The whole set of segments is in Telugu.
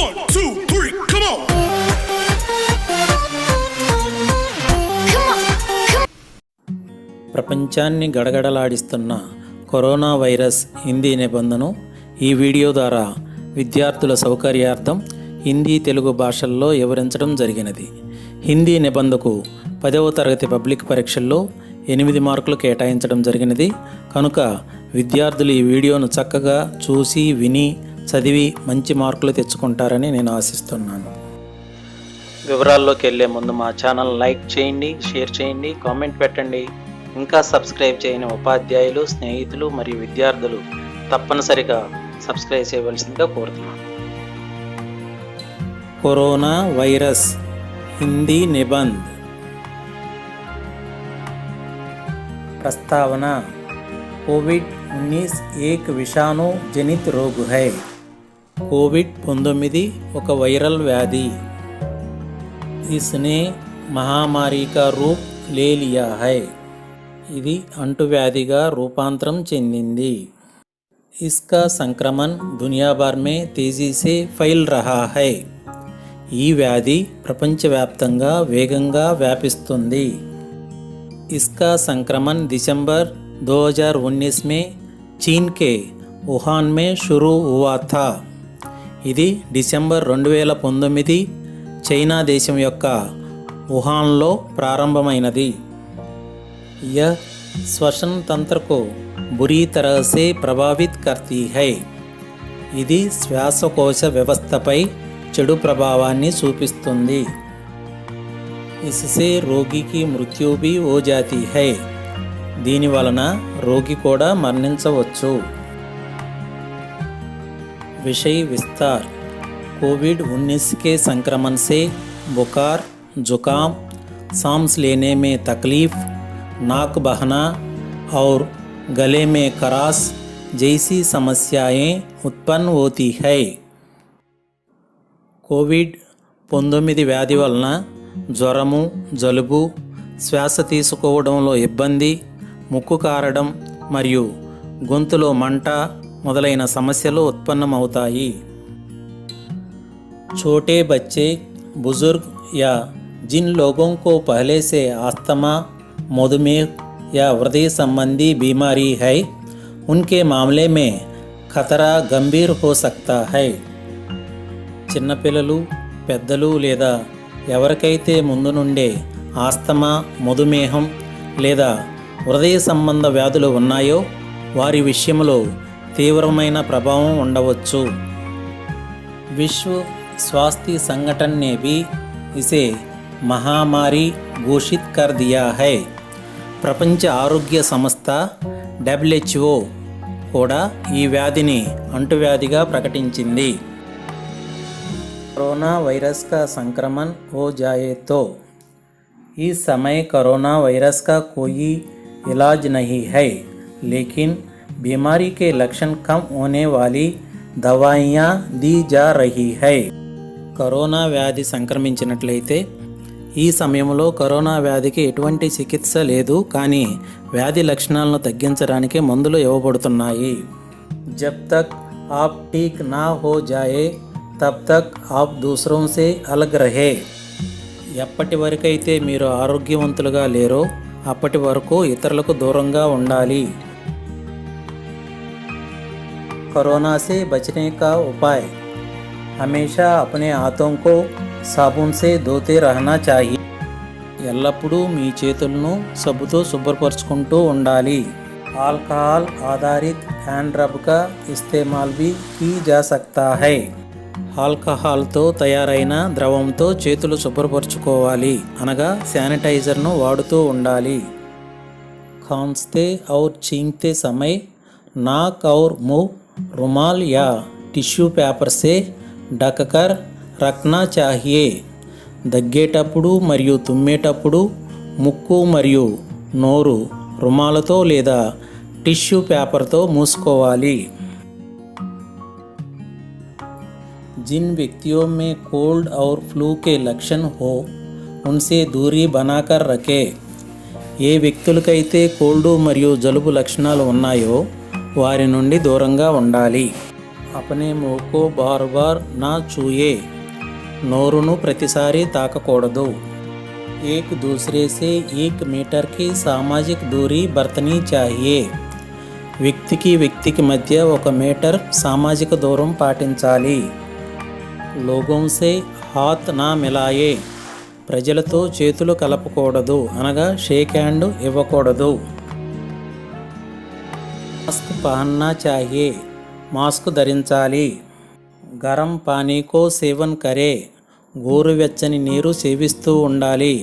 1, 2, 3, come on. ప్రపంచాన్ని గడగడలాడిస్తున్న కరోనా వైరస్ హిందీ నిబంధనను ఈ వీడియో ద్వారా విద్యార్థుల సౌకర్యార్థం హిందీ తెలుగు భాషల్లో వివరించడం జరిగినది. హిందీ నిబంధనకు 10వ తరగతి పబ్లిక్ పరీక్షల్లో 8 మార్కులు కేటాయించడం జరిగినది. కనుక విద్యార్థులు ఈ వీడియోను చక్కగా చూసి విని చదివి మంచి మార్కులు తెచ్చుకుంటారని నేను ఆశిస్తున్నాను. వివరాల్లోకి వెళ్ళే ముందు మా ఛానల్ లైక్ చేయండి, షేర్ చేయండి, కామెంట్ పెట్టండి. ఇంకా సబ్స్క్రైబ్ చేయని ఉపాధ్యాయులు, స్నేహితులు మరియు విద్యార్థులు తప్పనిసరిగా సబ్స్క్రైబ్ చేయవలసిందిగా కోరుతున్నాను. कोरोना वायरस हिंदी निबंध. प्रस्तावना. कोविड-19 एक विषाणु जनित रोग है. कोविड-19 ఒక వైరల్ వ్యాధి. इसने महामारी का रूप ले लिया है. ఇది అంటువ్యాధిగా రూపాంతరం చెందింది. इसका संक्रमण दुनिया भर में तेजी से फैल रहा है. ఈ వ్యాధి ప్రపంచవ్యాప్తంగా వేగంగా వ్యాపిస్తుంది. इसका संक्रमण दिसंबर 2019 में चीन के वुहान में शुरू हुआ था. ఇది డిసెంబర్ 2019 చైనా దేశం యొక్క వుహాన్లో ప్రారంభమైనది. यह श्वसन तंत्र को बुरी तरह से प्रभावित करती है. ఇది శ్వాసకోశ వ్యవస్థపై చెడు ప్రభావాన్ని చూపిస్తుంది. इससे रोगी की मृत्यु भी हो जाती है. దీని వలన రోగి కూడా మరణించవచ్చు. विषय विस्तार. कोविड-19 के संक्रमण से बुखार, जुकाम, सांस लेने में तकलीफ, नाक बहना और गले में खराश जैसी समस्याएं उत्पन्न होती है. कोविड-19 వ్యాధి వలన జ్వరము, జలుబు, శ్వాస తీసుకోవడంలో ఇబ్బంది, ముక్కు కారడం మరియు గొంతులో మంట మొదలైన సమస్యలు ఉత్పన్నమవుతాయి. छोटे बच्चे, बुजुर्ग या जिन लोगों को पहले से अस्थमा, मधुमेह या हृदय संबंधी बीमारी है, उनके मामले में खतरा गंभीर हो सकता है. చిన్నపిల్లలు, పెద్దలు లేదా ఎవరికైతే ముందు నుండే ఆస్తమా, మధుమేహం లేదా హృదయ సంబంధ వ్యాధులు ఉన్నాయో వారి విషయంలో తీవ్రమైన ప్రభావం ఉండవచ్చు. విశ్వ स्वास्थ्य संगठन ने भी इसे महामारी घोषित कर दिया है. ప్రపంచ ఆరోగ్య సంస్థ WHO కూడా ఈ వ్యాధిని అంటువ్యాధిగా ప్రకటించింది. कोरोना वायरस का संक्रमण हो जाए तो. इस समय कोरोना वायरस का कोई इलाज नहीं है, लेकिन बीमारी के लक्षण कम होने वाली दवाइयाँ दी जा रही है. కరోనా వ్యాధి సంక్రమించినట్లయితే ఈ సమయంలో కరోనా వ్యాధికి ఎటువంటి చికిత్స లేదు, కానీ వ్యాధి లక్షణాలను తగ్గించడానికి మందులు ఇవ్వబడుతున్నాయి. జబ్ తక్ ఆప్ ఠీక్ నా హో జాయే తబ్ తక్ ఆప్ దూసరోं से अलग रहे. ఎప్పటి వరకైతే మీరు ఆరోగ్యవంతులుగా లేరో అప్పటి వరకు ఇతరులకు దూరంగా ఉండాలి. कोरोना से बचने का उपाय. हमेशा अपने हाथों को साबुन से धोते रहना चाहिए. ఎల్లప్పుడూ మీ చేతులను సబ్బుతో శుభ్రపరచుకుంటూ ఉండాలి. ఆల్కహాల్ ఆధారిత హ్యాండ్ రబ్ का इस्तेमाल भी की जा सकता है. ఆల్కహాల్తో తయారైన ద్రవంతో చేతులు శుభ్రపరచుకోవాలి, అనగా శానిటైజర్ను వాడుతూ ఉండాలి. खांसते और छींकते समय नाक और मुंह रुमाल या टिश्यू पेपर से ढककर रखना चाहिए. దగ్గేటప్పుడు మరియు తుమ్మేటప్పుడు ముక్కు మరియు నోరు రుమాలతో లేదా టిష్యూ పేపర్తో మూసుకోవాలి. जिन व्यक्तियों में कोल्ड और फ्लू के लक्षण हो उनसे दूरी बनाकर रखें. ఏ వ్యక్తులకైతే కోల్డ్ మరియు జలుబు లక్షణాలు ఉన్నాయో వారి నుండి దూరంగా ఉండాలి. अपने मुंह को बार बार ना छूए, నోరును ప్రతిసారి తాకకూడదు. एक दूसरे से 1 मीटर की सामाजिक दूरी बरतनी चाहिए. వ్యక్తికి మధ్య 1 మీటర్ సామాజిక దూరం పాటించాలి. లోగోं से हाथ ना मिलाए, ప్రజలతో చేతులు కలపకూడదు, అనగా షేక్ హ్యాండ్ ఇవ్వకూడదు. మాస్క్ పహననా చాహియే, మాస్క్ ధరించాలి. గరం పానీకో సేవన్ కరే, గోరువెచ్చని నీరు సేవిస్తూ ఉండాలి.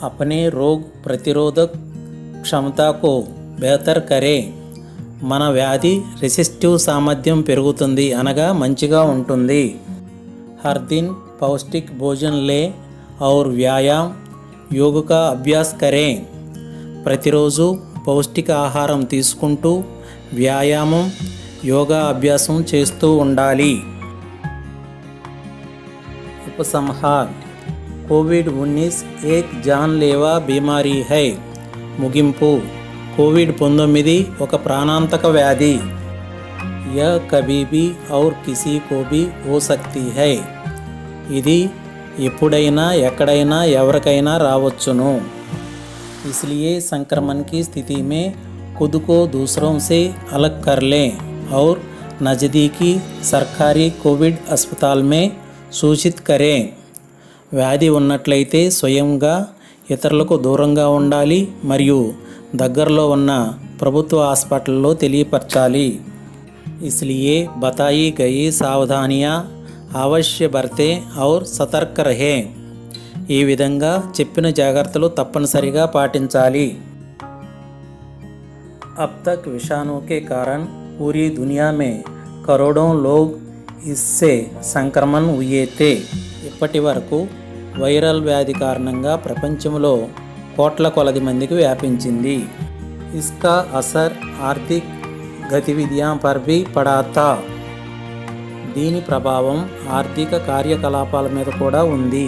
अपने रोग प्रतिरोधक क्षमता को बेहतर करे, మన వ్యాధి రెసిస్టివ్ సామర్థ్యం పెరుగుతుంది, అనగా మంచిగా ఉంటుంది. हर दिन पौष्टिक भोजन ले और व्यायाम योग का अभ्यास करें. ప్రతిరోజు పౌష్టిక ఆహారం తీసుకుంటూ వ్యాయామం యోగా అభ్యాసం చేస్తూ ఉండాలి. ఉపసంహార్, కోవిడ్-19 एक जानलेवा बीमारी है. ముగింపు, కోవిడ్-19 ఒక ప్రాణాంతక వ్యాధి. यह कभी भी और किसी को भी हो सकती है. ఇది ఎప్పుడైనా ఎక్కడైనా ఎవరికైనా రావచ్చును. इसलिए संक्रमण की स्थिति में खुद को दूसरों से अलग कर लें और नज़दीकी सरकारी कोविड अस्पताल में सूचित करें. వ్యాధి ఉన్నట్లయితే స్వయంగా ఇతరులకు దూరంగా ఉండాలి మరియు దగ్గరలో ఉన్న ప్రభుత్వ హాస్పిటల్లో తెలియపరచాలి. इसलिए बताई गई सावधानियाँ अवश्य बरतें और सतर्क रहें. ఈ విధంగా చెప్పిన జాగ్రత్తలు తప్పనిసరిగా పాటించాలి. अब तक विषाणु के कारण पूरी दुनिया में करोड़ों लोग इससे संक्रमण हुए थे. ఇప్పటి వరకు వైరల్ వ్యాధి కారణంగా ప్రపంచంలో కోట్ల కొలది మందికి వ్యాపించింది. इसका असर आर्थिक गतिविधियों पर भी पड़ा था. దీని ప్రభావం ఆర్థిక కార్యకలాపాల మీద కూడా ఉంది.